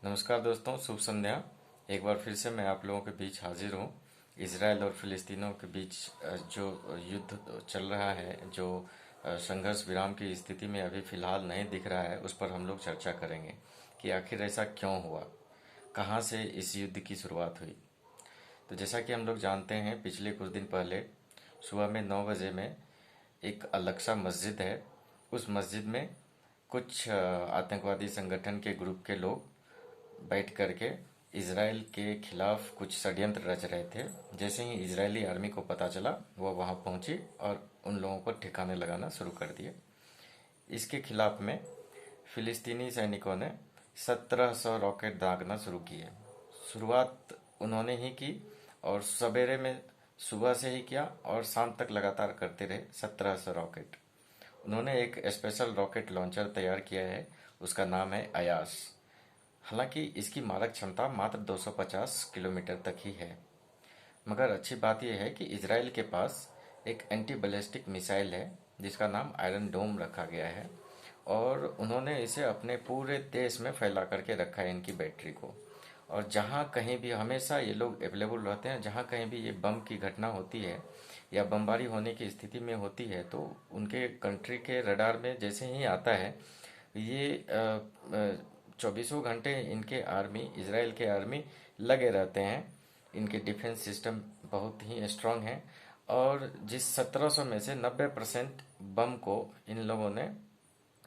नमस्कार दोस्तों, शुभ संध्या। एक बार फिर से मैं आप लोगों के बीच हाजिर हूँ। इसराइल और फिलिस्तीनों के बीच जो युद्ध चल रहा है, जो संघर्ष विराम की स्थिति में अभी फिलहाल नहीं दिख रहा है, उस पर हम लोग चर्चा करेंगे कि आखिर ऐसा क्यों हुआ, कहाँ से इस युद्ध की शुरुआत हुई। तो जैसा कि हम लोग जानते हैं, पिछले कुछ दिन पहले सुबह में 9 बजे में एक अलक्सा मस्जिद है। उस मस्जिद में कुछ आतंकवादी संगठन के ग्रुप के लोग बैठ करके इसराइल के खिलाफ कुछ षड्यंत्र रच रहे थे। जैसे ही इजरायली आर्मी को पता चला, वो वहां पहुंची और उन लोगों को ठिकाने लगाना शुरू कर दिए। इसके खिलाफ में फिलिस्तीनी सैनिकों ने 1700 रॉकेट दागना शुरू किए। शुरुआत उन्होंने ही की और सवेरे में सुबह से ही किया और शाम तक लगातार करते रहे। 1700 रॉकेट। उन्होंने एक स्पेशल रॉकेट लॉन्चर तैयार किया है, उसका नाम है अयास। हालांकि इसकी मारक क्षमता मात्र 250 किलोमीटर तक ही है। मगर अच्छी बात यह है कि इसराइल के पास एक एंटी बैलिस्टिक मिसाइल है जिसका नाम आयरन डोम रखा गया है, और उन्होंने इसे अपने पूरे देश में फैला करके रखा है, इनकी बैटरी को। और जहाँ कहीं भी हमेशा ये लोग अवेलेबल रहते हैं। जहाँ कहीं भी ये बम की घटना होती है या बमबारी होने की स्थिति में होती है, तो उनके कंट्री के रडार में जैसे ही आता है, ये 24 घंटे इनके आर्मी, इसराइल के आर्मी लगे रहते हैं। इनके डिफेंस सिस्टम बहुत ही स्ट्रांग है, और जिस 1700 में से 90% बम को इन लोगों ने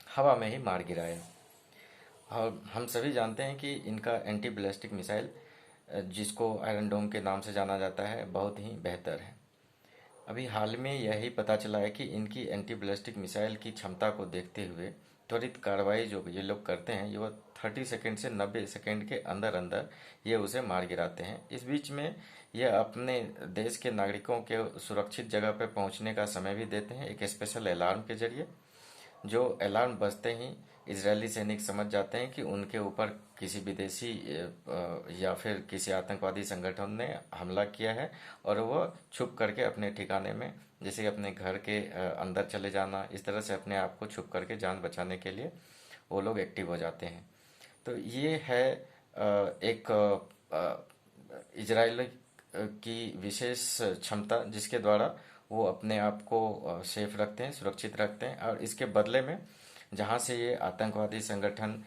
हवा में ही मार गिराया। और हम सभी जानते हैं कि इनका एंटी बैलिस्टिक मिसाइल, जिसको आयरन डोम के नाम से जाना जाता है, बहुत ही बेहतर है। अभी हाल में यही पता चला है कि इनकी एंटी बैलिस्टिक मिसाइल की क्षमता को देखते हुए त्वरित कार्रवाई जो ये लोग करते हैं, ये वो 30 सेकेंड से 90 सेकेंड के अंदर अंदर ये उसे मार गिराते हैं। इस बीच में ये अपने देश के नागरिकों के सुरक्षित जगह पर पहुंचने का समय भी देते हैं, एक स्पेशल अलार्म के जरिए। जो अलार्म बजते ही इजरायली सैनिक समझ जाते हैं कि उनके ऊपर किसी विदेशी या फिर किसी आतंकवादी संगठन ने हमला किया है, और वो छुप करके अपने ठिकाने में, जैसे कि अपने घर के अंदर चले जाना, इस तरह से अपने आप को छुप करके जान बचाने के लिए वो लोग एक्टिव हो जाते हैं। तो ये है एक इजराइल की विशेष क्षमता, जिसके द्वारा वो अपने आप को सेफ रखते हैं, सुरक्षित रखते हैं। और इसके बदले में जहाँ से ये आतंकवादी संगठन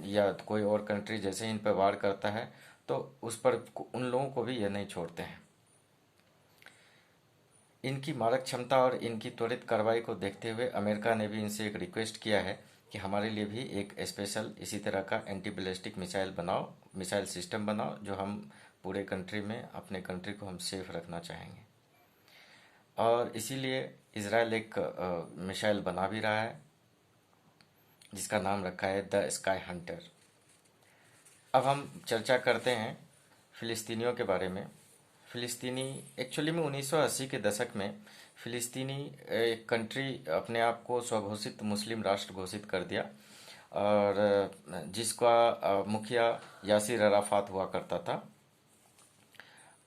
या कोई और कंट्री जैसे इन पर वार करता है, तो उस पर उन लोगों को भी ये नहीं छोड़ते हैं। इनकी मारक क्षमता और इनकी त्वरित कार्रवाई को देखते हुए अमेरिका ने भी इनसे एक रिक्वेस्ट किया है कि हमारे लिए भी एक स्पेशल इसी तरह का एंटी बैलिस्टिक मिसाइल बनाओ, मिसाइल सिस्टम बनाओ, जो हम पूरे कंट्री में अपने कंट्री को हम सेफ रखना चाहेंगे। और इसीलिए इसराइल एक मिसाइल बना भी रहा है, जिसका नाम रखा है द स्काई हंटर। अब हम चर्चा करते हैं फिलिस्तीनियों के बारे में। फिलिस्तीनी एक्चुअली में 1980 के दशक में फिलिस्तीनी एक कंट्री अपने आप को स्वघोषित मुस्लिम राष्ट्र घोषित कर दिया, और जिसका मुखिया यासिर अराफात हुआ करता था।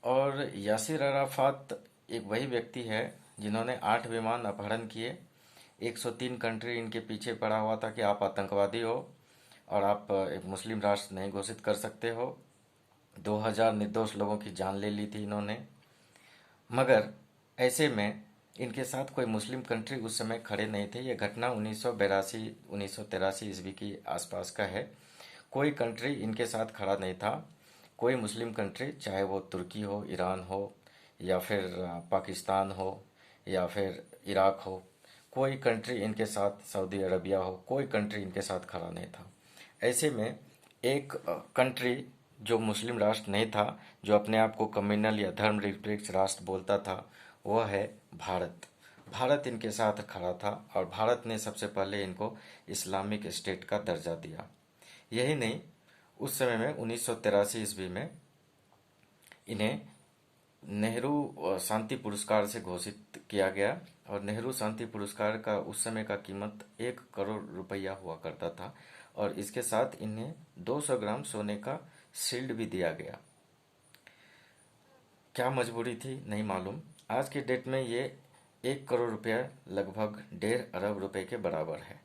और यासिर अराफात एक वही व्यक्ति है जिन्होंने 8 विमान अपहरण किए। 103 कंट्री इनके पीछे पड़ा हुआ था कि आप आतंकवादी हो और आप एक मुस्लिम राष्ट्र नहीं घोषित कर सकते हो। 2000 निर्दोष लोगों की जान ले ली थी इन्होंने। मगर ऐसे में इनके साथ कोई मुस्लिम कंट्री उस समय खड़े नहीं थे। ये घटना 1982-1983 ईस्वी की आसपास का है। कोई कंट्री इनके साथ खड़ा नहीं था। कोई मुस्लिम कंट्री, चाहे वो तुर्की हो, ईरान हो, या फिर पाकिस्तान हो, या फिर इराक हो, कोई कंट्री इनके साथ, सऊदी अरबिया हो, कोई कंट्री इनके साथ खड़ा नहीं था। ऐसे में एक कंट्री जो मुस्लिम राष्ट्र नहीं था, जो अपने आप को कम्युनल या धर्म निरपेक्ष राष्ट्र बोलता था, वह है भारत। भारत इनके साथ खड़ा था, और भारत ने सबसे पहले इनको इस्लामिक स्टेट का दर्जा दिया। यही नहीं, उस समय में 1983 ईस्वी में इन्हें नेहरू शांति पुरस्कार से घोषित किया गया। और नेहरू शांति पुरस्कार का उस समय का कीमत 1 करोड़ रुपया हुआ करता था, और इसके साथ इन्हें 200 ग्राम सोने का शील्ड भी दिया गया। क्या मजबूरी थी नहीं मालूम। आज के डेट में ये 1 करोड़ रुपया लगभग 1.5 अरब रुपए के बराबर है।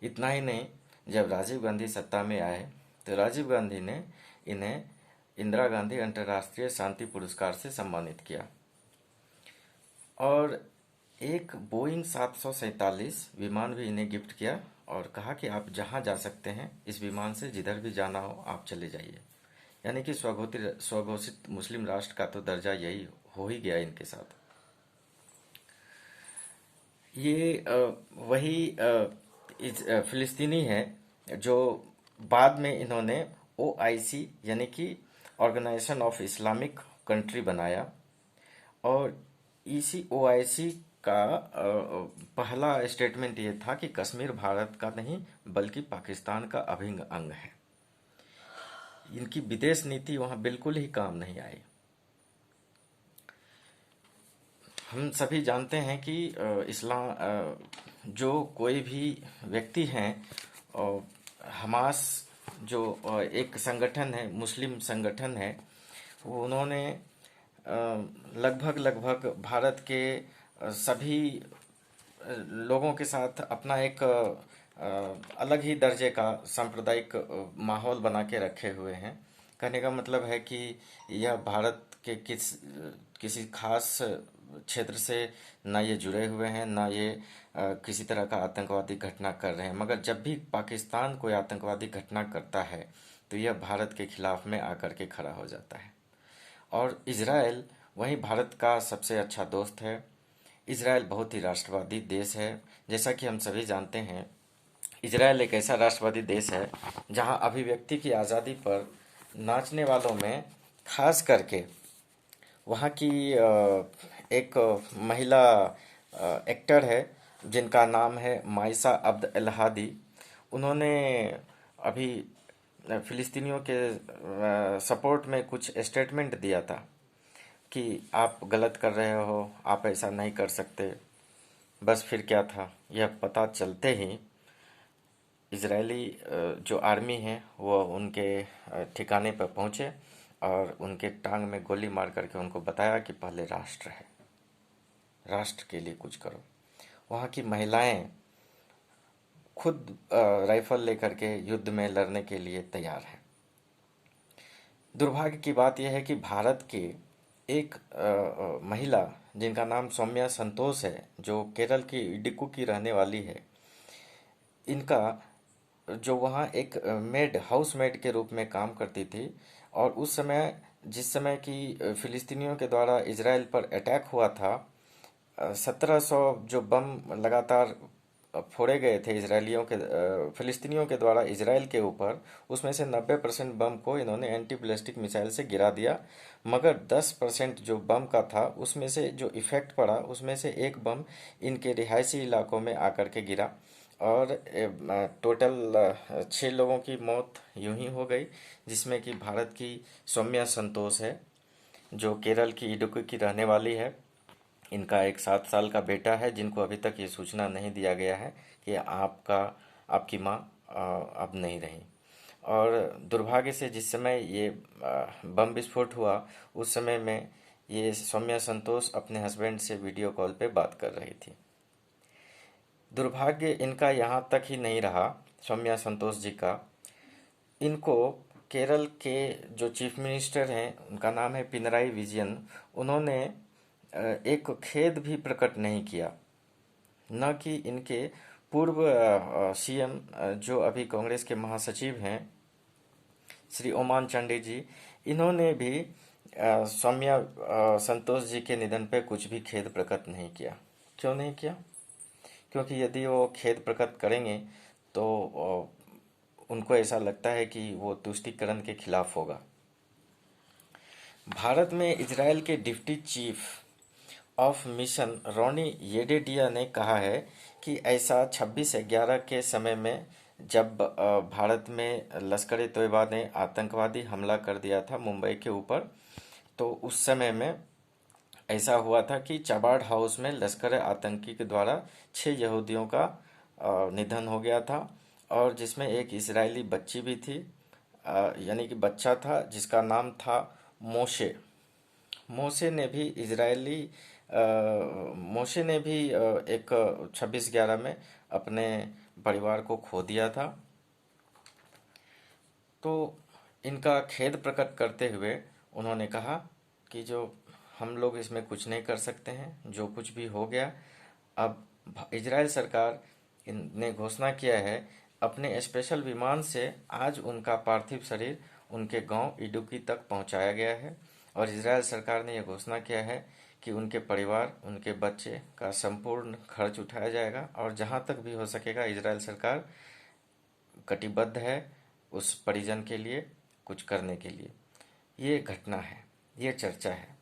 इतना ही नहीं, जब राजीव गांधी सत्ता में आए तो राजीव गांधी ने इन्हें इंदिरा गांधी अंतर्राष्ट्रीय शांति पुरस्कार से सम्मानित किया और एक बोइंग 747 विमान भी इन्हें गिफ्ट किया और कहा कि आप जहां जा सकते हैं इस विमान से, जिधर भी जाना हो आप चले जाइए। यानी कि स्वघोषित मुस्लिम राष्ट्र का तो दर्जा यही हो ही गया इनके साथ। ये वही फिलिस्तीनी है जो बाद में इन्होंने OIC यानी कि ऑर्गेनाइजेशन ऑफ इस्लामिक कंट्री बनाया और इसी OIC का पहला स्टेटमेंट ये था कि कश्मीर भारत का नहीं बल्कि पाकिस्तान का अभिन्न अंग है। इनकी विदेश नीति वहां बिल्कुल ही काम नहीं आई। हम सभी जानते हैं कि जो कोई भी व्यक्ति हैं, हमास जो एक संगठन है, मुस्लिम संगठन है, वो उन्होंने लगभग लगभग भारत के सभी लोगों के साथ अपना एक अलग ही दर्जे का सांप्रदायिक माहौल बना के रखे हुए हैं। कहने का मतलब है कि यह भारत के किसी खास क्षेत्र से ना ये जुड़े हुए हैं, ना ये किसी तरह का आतंकवादी घटना कर रहे हैं, मगर जब भी पाकिस्तान कोई आतंकवादी घटना करता है तो यह भारत के खिलाफ में आकर के खड़ा हो जाता है। और इजराइल वही भारत का सबसे अच्छा दोस्त है। इजराइल बहुत ही राष्ट्रवादी देश है। जैसा कि हम सभी जानते हैं, इजराइल एक ऐसा राष्ट्रवादी देश है जहां अभिव्यक्ति की आज़ादी पर नाचने वालों में खास करके वहाँ की एक महिला एक्टर है जिनका नाम है मायसा अब्द अल हादी। उन्होंने अभी फिलिस्तीनियों के सपोर्ट में कुछ स्टेटमेंट दिया था कि आप गलत कर रहे हो, आप ऐसा नहीं कर सकते। बस फिर क्या था, यह पता चलते ही इजरायली जो आर्मी है वो उनके ठिकाने पर पहुंचे और उनके टांग में गोली मार करके उनको बताया कि पहले राष्ट्र है, राष्ट्र के लिए कुछ करो। वहाँ की महिलाएं खुद राइफल लेकर के युद्ध में लड़ने के लिए तैयार हैं। दुर्भाग्य की बात यह है कि भारत के एक महिला जिनका नाम सौम्या संतोष है, जो केरल की इडुक्की की रहने वाली है, इनका जो वहाँ एक हाउस मेड के रूप में काम करती थी और उस समय जिस समय कि फिलिस्तीनियों के द्वारा इजराइल पर अटैक हुआ था, 1700 जो बम लगातार फोड़े गए थे फिलिस्तीनियों के द्वारा इजराइल के ऊपर, उसमें से 90% बम को इन्होंने एंटी बैलिस्टिक मिसाइल से गिरा दिया, मगर 10% जो बम का था उसमें से जो इफेक्ट पड़ा उसमें से एक बम इनके रिहायशी इलाकों में आकर के गिरा और टोटल 6 लोगों की मौत यूं ही हो गई, जिसमें कि भारत की सौम्या संतोष है जो केरल की इडुक्की की रहने वाली है। इनका एक 7 साल का बेटा है जिनको अभी तक ये सूचना नहीं दिया गया है कि आपकी माँ अब नहीं रही। और दुर्भाग्य से जिस समय ये बम विस्फोट हुआ उस समय में ये सौम्या संतोष अपने हस्बैंड से वीडियो कॉल पे बात कर रही थी। दुर्भाग्य इनका यहाँ तक ही नहीं रहा, सौम्या संतोष जी का, इनको केरल के जो चीफ मिनिस्टर हैं उनका नाम है पिनराई विजयन, उन्होंने एक खेद भी प्रकट नहीं किया। न कि इनके पूर्व CM जो अभी कांग्रेस के महासचिव हैं श्री ओमान चांडी जी, इन्होंने भी सौम्या संतोष जी के निधन पर कुछ भी खेद प्रकट नहीं किया। क्यों नहीं किया? क्योंकि यदि वो खेद प्रकट करेंगे तो उनको ऐसा लगता है कि वो तुष्टीकरण के खिलाफ होगा। भारत में इजराइल के डिप्टी चीफ ऑफ मिशन रोनी येडेडिया ने कहा है कि ऐसा 26/11 के समय में जब भारत में लश्कर ए तोयबा ने आतंकवादी हमला कर दिया था मुंबई के ऊपर, तो उस समय में ऐसा हुआ था कि चबार्ड हाउस में लश्कर आतंकी के द्वारा 6 यहूदियों का निधन हो गया था और जिसमें एक इजरायली बच्ची भी थी, यानी कि बच्चा था जिसका नाम था मोशे। मोशे ने भी इजरायली मोशे ने भी एक 26/11 में अपने परिवार को खो दिया था। तो इनका खेद प्रकट करते हुए उन्होंने कहा कि जो हम लोग इसमें कुछ नहीं कर सकते हैं, जो कुछ भी हो गया। अब इजराइल सरकार ने घोषणा किया है, अपने स्पेशल विमान से आज उनका पार्थिव शरीर उनके गांव इडुकी तक पहुंचाया गया है। और इजराइल सरकार ने यह घोषणा किया है कि उनके परिवार, उनके बच्चे का संपूर्ण खर्च उठाया जाएगा, और जहां तक भी हो सकेगा इजराइल सरकार कटिबद्ध है उस परिजन के लिए कुछ करने के लिए। ये घटना है, ये चर्चा है।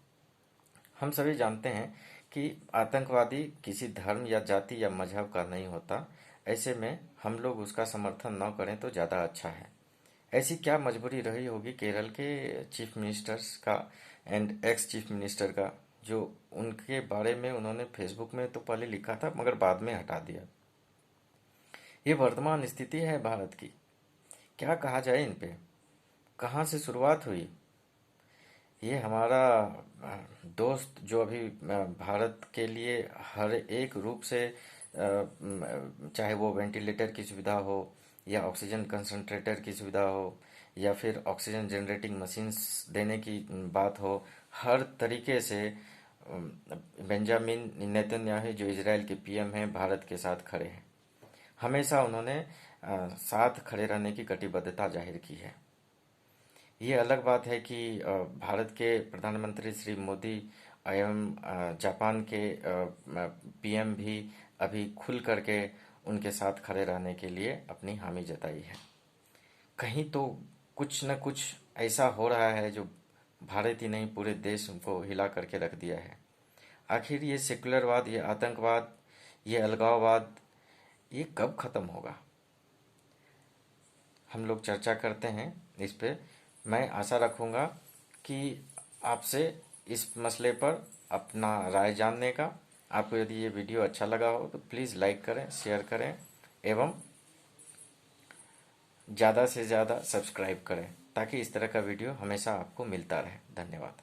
हम सभी जानते हैं कि आतंकवादी किसी धर्म या जाति या मजहब का नहीं होता। ऐसे में हम लोग उसका समर्थन न करें तो ज़्यादा अच्छा है। ऐसी क्या मजबूरी रही होगी केरल के चीफ मिनिस्टर्स का एंड एक्स चीफ मिनिस्टर का, जो उनके बारे में उन्होंने फेसबुक में तो पहले लिखा था मगर बाद में हटा दिया। ये वर्तमान स्थिति है भारत की। क्या कहा जाए इन पे? कहाँ से शुरुआत हुई? ये हमारा दोस्त जो अभी भारत के लिए हर एक रूप से चाहे वो वेंटिलेटर की सुविधा हो या ऑक्सीजन कंसंट्रेटर की सुविधा हो या फिर ऑक्सीजन जनरेटिंग मशीन्स देने की बात हो, हर तरीके से बेंजामिन नेतन्याहू जो इजराइल के पीएम हैं भारत के साथ खड़े हैं। हमेशा उन्होंने साथ खड़े रहने की कटिबद्धता जाहिर की है। ये अलग बात है कि भारत के प्रधानमंत्री श्री मोदी एवं जापान के पीएम भी अभी खुल करके उनके साथ खड़े रहने के लिए अपनी हामी जताई है। कहीं तो कुछ न कुछ ऐसा हो रहा है जो भारत ही नहीं पूरे देश को हिला करके रख दिया है। आखिर ये सेकुलरवाद, ये आतंकवाद, ये अलगाववाद, ये कब खत्म होगा? हम लोग चर्चा करते हैं इस पे। मैं आशा रखूंगा कि आपसे इस मसले पर अपना राय जानने का। आपको यदि ये वीडियो अच्छा लगा हो तो प्लीज़ लाइक करें, शेयर करें एवं ज़्यादा से ज़्यादा सब्सक्राइब करें, ताकि इस तरह का वीडियो हमेशा आपको मिलता रहे। धन्यवाद।